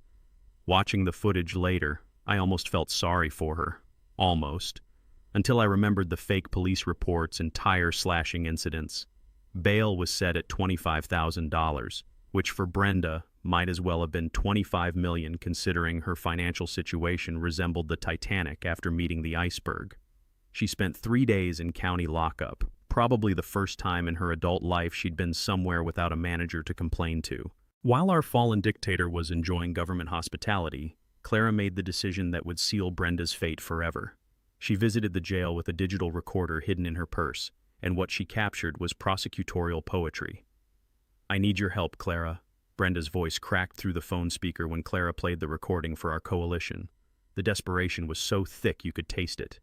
Watching the footage later, I almost felt sorry for her. Almost. Until I remembered the fake police reports and tire-slashing incidents. Bail was set at $25,000, which for Brenda might as well have been $25 million considering her financial situation resembled the Titanic after meeting the iceberg. She spent 3 days in county lockup, probably the first time in her adult life she'd been somewhere without a manager to complain to. While our fallen dictator was enjoying government hospitality, Clara made the decision that would seal Brenda's fate forever. She visited the jail with a digital recorder hidden in her purse, and what she captured was prosecutorial poetry. "I need your help, Clara." Brenda's voice cracked through the phone speaker when Clara played the recording for our coalition. The desperation was so thick you could taste it.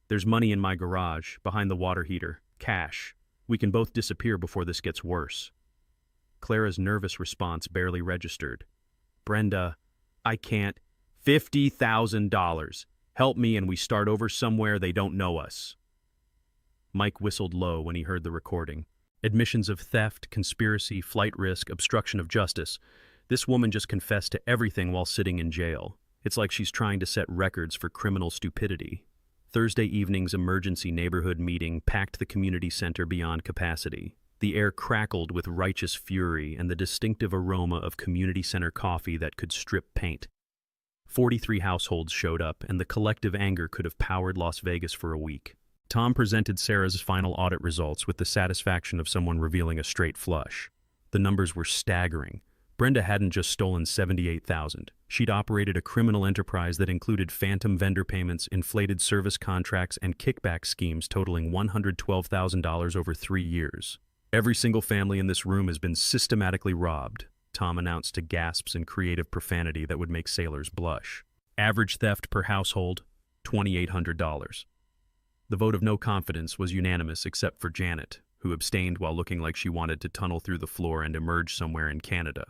"There's money in my garage, behind the water heater. Cash. We can both disappear before this gets worse." Clara's nervous response barely registered. "Brenda, I can't. $50,000. Help me and we start over somewhere they don't know us." Mike whistled low when he heard the recording. Admissions of theft, conspiracy, flight risk, obstruction of justice. This woman just confessed to everything while sitting in jail. It's like she's trying to set records for criminal stupidity. Thursday evening's emergency neighborhood meeting packed the community center beyond capacity. The air crackled with righteous fury and the distinctive aroma of community center coffee that could strip paint. 43 households showed up, and the collective anger could have powered Las Vegas for a week. Tom presented Sarah's final audit results with the satisfaction of someone revealing a straight flush. The numbers were staggering. Brenda hadn't just stolen $78,000. She'd operated a criminal enterprise that included phantom vendor payments, inflated service contracts, and kickback schemes totaling $112,000 over 3 years. "Every single family in this room has been systematically robbed," Tom announced to gasps and creative profanity that would make sailors blush. "Average theft per household, $2,800. The vote of no confidence was unanimous except for Janet, who abstained while looking like she wanted to tunnel through the floor and emerge somewhere in Canada.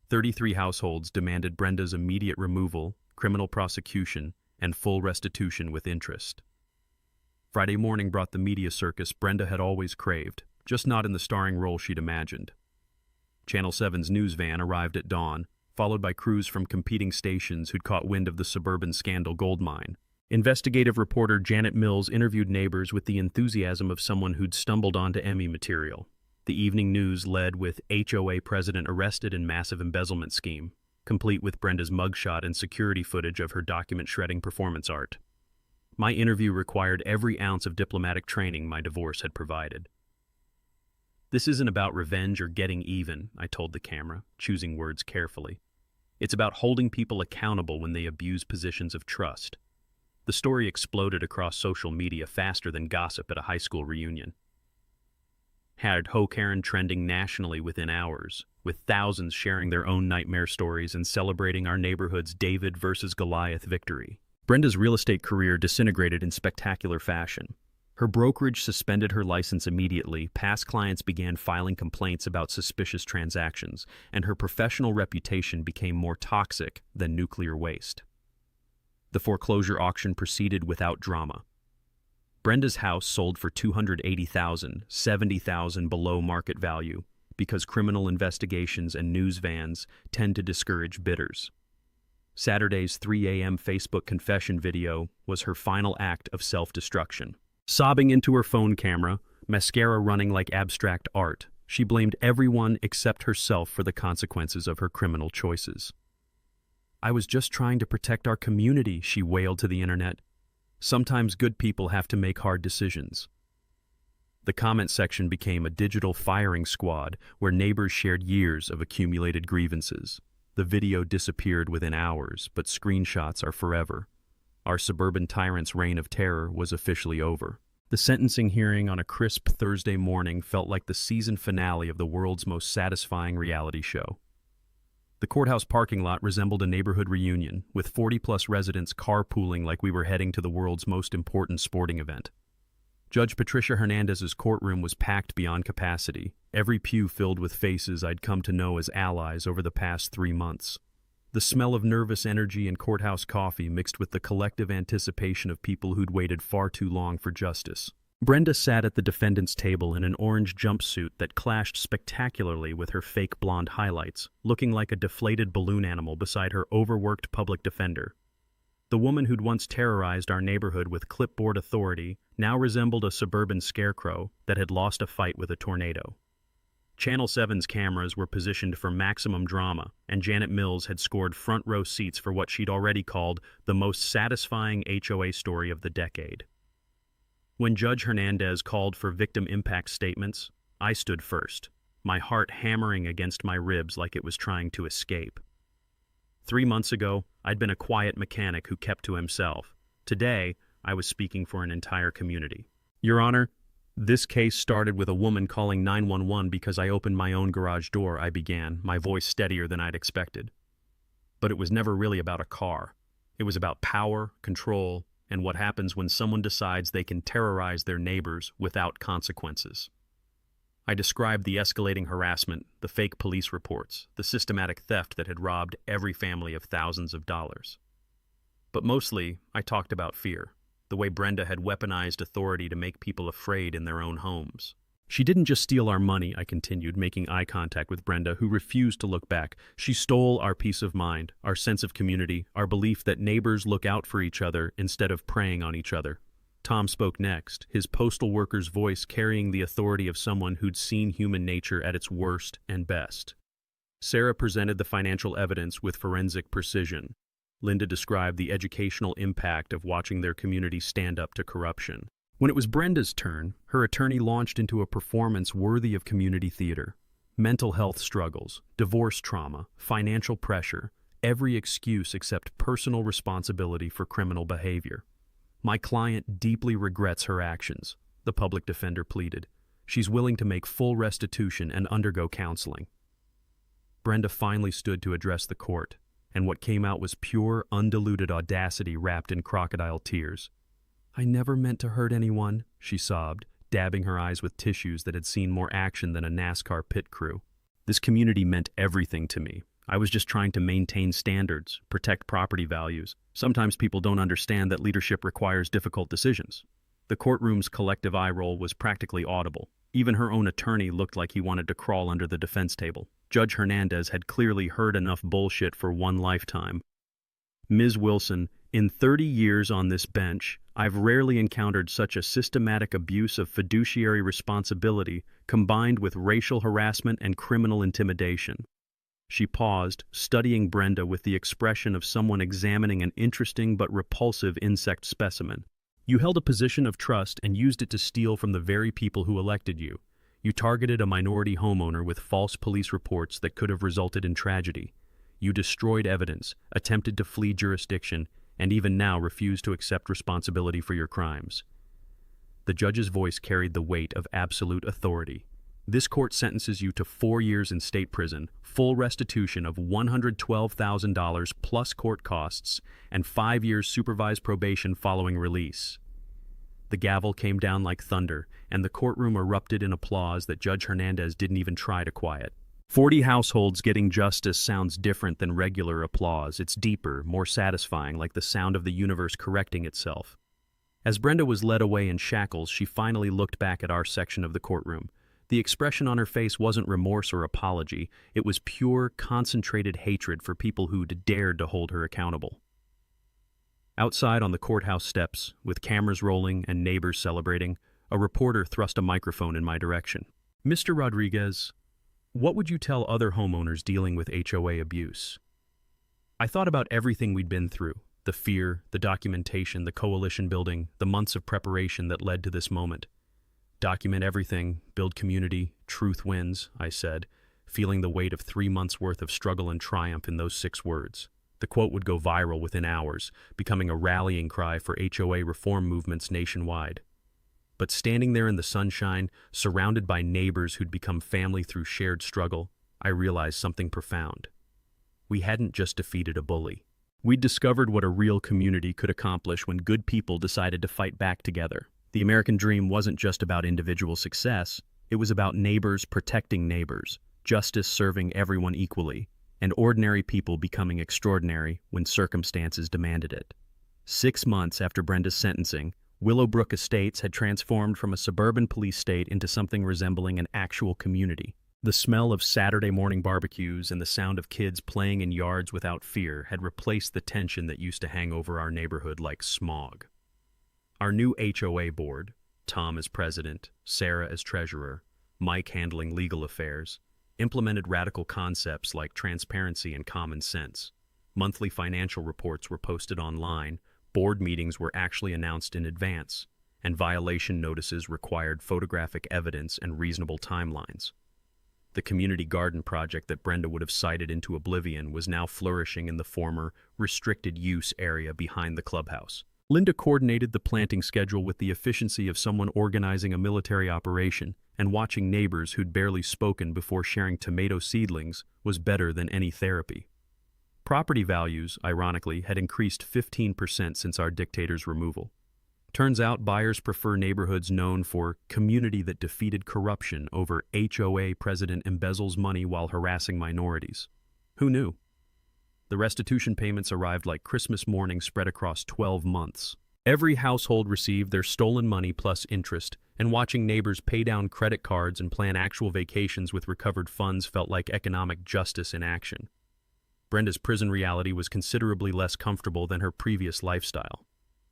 33 households demanded Brenda's immediate removal, criminal prosecution, and full restitution with interest. Friday morning brought the media circus Brenda had always craved, just not in the starring role she'd imagined. Channel 7's news van arrived at dawn, followed by crews from competing stations who'd caught wind of the suburban scandal goldmine. Investigative reporter Janet Mills interviewed neighbors with the enthusiasm of someone who'd stumbled onto Emmy material. The evening news led with HOA president arrested in massive embezzlement scheme, complete with Brenda's mugshot and security footage of her document-shredding performance art. My interview required every ounce of diplomatic training my divorce had provided. "This isn't about revenge or getting even," I told the camera, choosing words carefully. "It's about holding people accountable when they abuse positions of trust." The story exploded across social media faster than gossip at a high school reunion. Had Ho Karen trending nationally within hours, with thousands sharing their own nightmare stories and celebrating our neighborhood's David versus Goliath victory. Brenda's real estate career disintegrated in spectacular fashion. Her brokerage suspended her license immediately, past clients began filing complaints about suspicious transactions, and her professional reputation became more toxic than nuclear waste. The foreclosure auction proceeded without drama. Brenda's house sold for $280,000, $70,000 below market value, because criminal investigations and news vans tend to discourage bidders. Saturday's 3 a.m. Facebook confession video was her final act of self-destruction. Sobbing into her phone camera, mascara running like abstract art, she blamed everyone except herself for the consequences of her criminal choices. "I was just trying to protect our community," she wailed to the internet. "Sometimes good people have to make hard decisions." The comment section became a digital firing squad where neighbors shared years of accumulated grievances. The video disappeared within hours, but screenshots are forever. Our suburban tyrant's reign of terror was officially over. The sentencing hearing on a crisp Thursday morning felt like the season finale of the world's most satisfying reality show. The courthouse parking lot resembled a neighborhood reunion, with 40-plus residents carpooling like we were heading to the world's most important sporting event. Judge Patricia Hernandez's courtroom was packed beyond capacity, every pew filled with faces I'd come to know as allies over the past 3 months. The smell of nervous energy and courthouse coffee mixed with the collective anticipation of people who'd waited far too long for justice. Brenda sat at the defendant's table in an orange jumpsuit that clashed spectacularly with her fake blonde highlights, looking like a deflated balloon animal beside her overworked public defender. The woman who'd once terrorized our neighborhood with clipboard authority now resembled a suburban scarecrow that had lost a fight with a tornado. Channel 7's cameras were positioned for maximum drama, and Janet Mills had scored front-row seats for what she'd already called the most satisfying HOA story of the decade. When Judge Hernandez called for victim impact statements, I stood first, my heart hammering against my ribs like it was trying to escape. 3 months ago, I'd been a quiet mechanic who kept to himself. Today, I was speaking for an entire community. Your Honor, this case started with a woman calling 911 because I opened my own garage door, I began, my voice steadier than I'd expected. But it was never really about a car. It was about power, control, and what happens when someone decides they can terrorize their neighbors without consequences. I described the escalating harassment, the fake police reports, the systematic theft that had robbed every family of thousands of dollars. But mostly, I talked about fear, the way Brenda had weaponized authority to make people afraid in their own homes. She didn't just steal our money, I continued, making eye contact with Brenda, who refused to look back. She stole our peace of mind, our sense of community, our belief that neighbors look out for each other instead of preying on each other. Tom spoke next, his postal worker's voice carrying the authority of someone who'd seen human nature at its worst and best. Sarah presented the financial evidence with forensic precision. Linda described the educational impact of watching their community stand up to corruption. When it was Brenda's turn, her attorney launched into a performance worthy of community theater. Mental health struggles, divorce trauma, financial pressure, every excuse except personal responsibility for criminal behavior. My client deeply regrets her actions, the public defender pleaded. She's willing to make full restitution and undergo counseling. Brenda finally stood to address the court, and what came out was pure, undiluted audacity wrapped in crocodile tears. I never meant to hurt anyone, she sobbed, dabbing her eyes with tissues that had seen more action than a NASCAR pit crew. This community meant everything to me. I was just trying to maintain standards, protect property values. Sometimes people don't understand that leadership requires difficult decisions. The courtroom's collective eye roll was practically audible. Even her own attorney looked like he wanted to crawl under the defense table. Judge Hernandez had clearly heard enough bullshit for one lifetime. Ms. Wilson, in 30 years on this bench, I've rarely encountered such a systematic abuse of fiduciary responsibility combined with racial harassment and criminal intimidation. She paused, studying Brenda with the expression of someone examining an interesting but repulsive insect specimen. You held a position of trust and used it to steal from the very people who elected you. You targeted a minority homeowner with false police reports that could have resulted in tragedy. You destroyed evidence, attempted to flee jurisdiction, and even now refuse to accept responsibility for your crimes. The judge's voice carried the weight of absolute authority. This court sentences you to 4 years in state prison, full restitution of $112,000 plus court costs, and 5 years supervised probation following release. The gavel came down like thunder, and the courtroom erupted in applause that Judge Hernandez didn't even try to quiet. 40 households getting justice sounds different than regular applause. It's deeper, more satisfying, like the sound of the universe correcting itself. As Brenda was led away in shackles, she finally looked back at our section of the courtroom. The expression on her face wasn't remorse or apology. It was pure, concentrated hatred for people who'd dared to hold her accountable. Outside on the courthouse steps, with cameras rolling and neighbors celebrating, a reporter thrust a microphone in my direction. Mr. Rodriguez, what would you tell other homeowners dealing with HOA abuse? I thought about everything we'd been through, the fear, the documentation, the coalition building, the months of preparation that led to this moment. Document everything, build community, truth wins, I said, feeling the weight of 3 months' worth of struggle and triumph in those 6 words. The quote would go viral within hours, becoming a rallying cry for HOA reform movements nationwide. But standing there in the sunshine, surrounded by neighbors who'd become family through shared struggle, I realized something profound. We hadn't just defeated a bully. We'd discovered what a real community could accomplish when good people decided to fight back together. The American dream wasn't just about individual success, it was about neighbors protecting neighbors, justice serving everyone equally, and ordinary people becoming extraordinary when circumstances demanded it. 6 months after Brenda's sentencing, Willowbrook Estates had transformed from a suburban police state into something resembling an actual community. The smell of Saturday morning barbecues and the sound of kids playing in yards without fear had replaced the tension that used to hang over our neighborhood like smog. Our new HOA board, Tom as president, Sarah as treasurer, Mike handling legal affairs, implemented radical concepts like transparency and common sense. Monthly financial reports were posted online, board meetings were actually announced in advance, and violation notices required photographic evidence and reasonable timelines. The community garden project that Brenda would have cited into oblivion was now flourishing in the former restricted use area behind the clubhouse. Linda coordinated the planting schedule with the efficiency of someone organizing a military operation, and watching neighbors who'd barely spoken before sharing tomato seedlings was better than any therapy. Property values, ironically, had increased 15% since our dictator's removal. Turns out buyers prefer neighborhoods known for community that defeated corruption over HOA president embezzles money while harassing minorities. Who knew? The restitution payments arrived like Christmas morning spread across 12 months. Every household received their stolen money plus interest, and watching neighbors pay down credit cards and plan actual vacations with recovered funds felt like economic justice in action. Brenda's prison reality was considerably less comfortable than her previous lifestyle.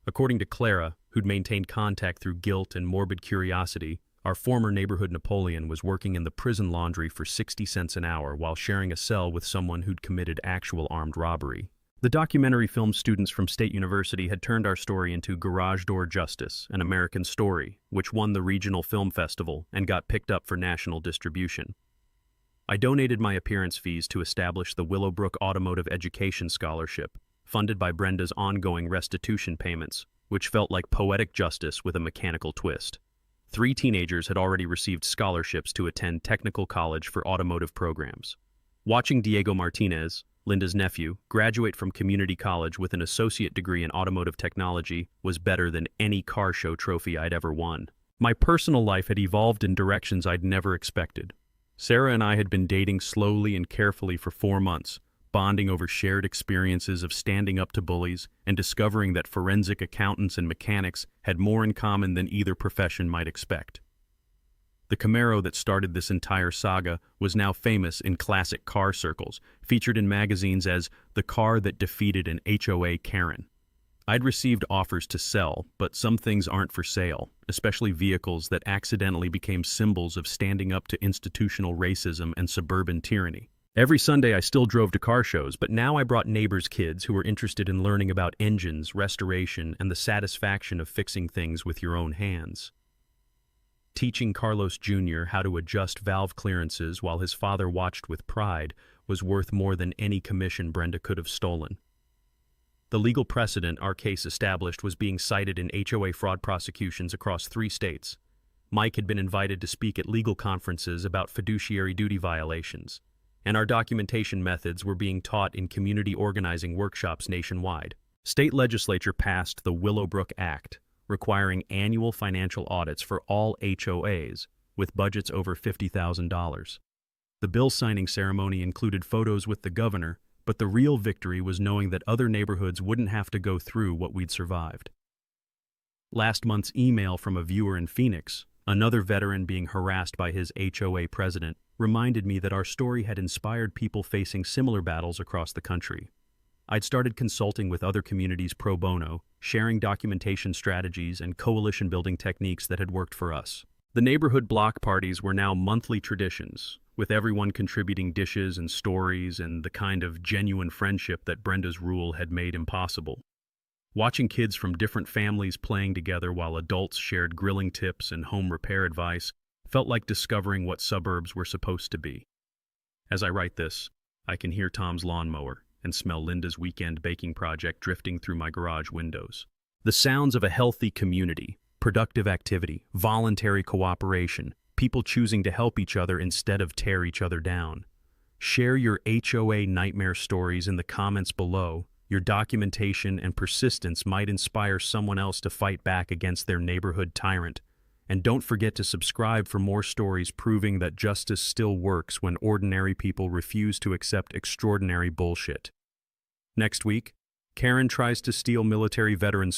According to Clara, who'd maintained contact through guilt and morbid curiosity, our former neighborhood Napoleon was working in the prison laundry for 60 cents an hour while sharing a cell with someone who'd committed actual armed robbery. The documentary film students from State University had turned our story into Garage Door Justice, an American Story, which won the regional film festival and got picked up for national distribution. I donated my appearance fees to establish the Willowbrook Automotive Education Scholarship, funded by Brenda's ongoing restitution payments, which felt like poetic justice with a mechanical twist. 3 teenagers had already received scholarships to attend technical college for automotive programs. Watching Diego Martinez, Linda's nephew, graduate from community college with an associate degree in automotive technology was better than any car show trophy I'd ever won. My personal life had evolved in directions I'd never expected. Sarah and I had been dating slowly and carefully for 4 months, bonding over shared experiences of standing up to bullies and discovering that forensic accountants and mechanics had more in common than either profession might expect. The Camaro that started this entire saga was now famous in classic car circles, featured in magazines as the car that defeated an HOA Karen. I'd received offers to sell, but some things aren't for sale, especially vehicles that accidentally became symbols of standing up to institutional racism and suburban tyranny. Every Sunday I still drove to car shows, but now I brought neighbors' kids who were interested in learning about engines, restoration, and the satisfaction of fixing things with your own hands. Teaching Carlos Jr. how to adjust valve clearances while his father watched with pride was worth more than any commission Brenda could have stolen. The legal precedent our case established was being cited in HOA fraud prosecutions across 3 states. Mike had been invited to speak at legal conferences about fiduciary duty violations, and our documentation methods were being taught in community organizing workshops nationwide. State legislature passed the Willowbrook Act, requiring annual financial audits for all HOAs, with budgets over $50,000. The bill signing ceremony included photos with the governor, but the real victory was knowing that other neighborhoods wouldn't have to go through what we'd survived. Last month's email from a viewer in Phoenix, another veteran being harassed by his HOA president, reminded me that our story had inspired people facing similar battles across the country. I'd started consulting with other communities pro bono, sharing documentation strategies and coalition-building techniques that had worked for us. The neighborhood block parties were now monthly traditions, with everyone contributing dishes and stories and the kind of genuine friendship that Brenda's rule had made impossible. Watching kids from different families playing together while adults shared grilling tips and home repair advice felt like discovering what suburbs were supposed to be. As I write this, I can hear Tom's lawnmower and smell Linda's weekend baking project drifting through my garage windows. The sounds of a healthy community, productive activity, voluntary cooperation, people choosing to help each other instead of tear each other down. Share your HOA nightmare stories in the comments below. Your documentation and persistence might inspire someone else to fight back against their neighborhood tyrant. And don't forget to subscribe for more stories proving that justice still works when ordinary people refuse to accept extraordinary bullshit. Next week, Karen tries to steal military veteran